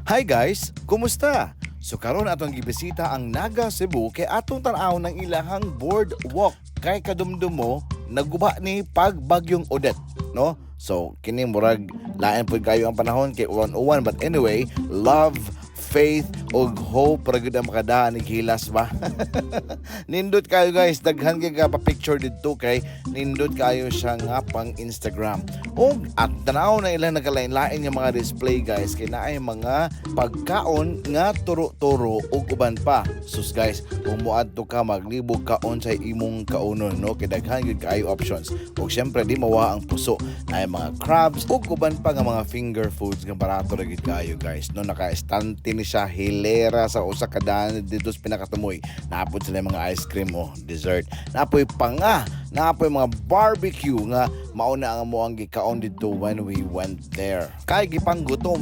Hi guys, kumusta? So karon atong gibisita ang Naga Cebu kay atong tan-aw ng ilahang boardwalk kay kadumdum mo naguba ni pagbagyong Odette, no? So kini murag lain pud kayo ang panahon kay uwan-uwan, but anyway, love, faith ug hope ra gyud ang makadaan ni Gilas ba. Nindot kayo guys, daghan kay ka pa picture didto kay nindot kayo siya nga pang Instagram. Ug at tanaw na ilang nagalain-lain nga mga display guys kay naay mga pagkaon nga turo-turo ug uban pa. Sus guys, kung moadto ka maglibog kaon sa imong kaunon, no, kay daghan gyud kaayo options. Ug syempre di mawa ang puso, naay mga crabs ug uban pa nga mga finger foods nga barato ra gyud kaayo guys. No, naka-estante ni siya hilera sa usa ka daan dito sa pinakatumoy. Naapod sila mga ice cream o dessert. Naapoy panga, naapoy mga barbecue nga mauna ang mo ang gikaon dito when we went there. Kay gipanggutom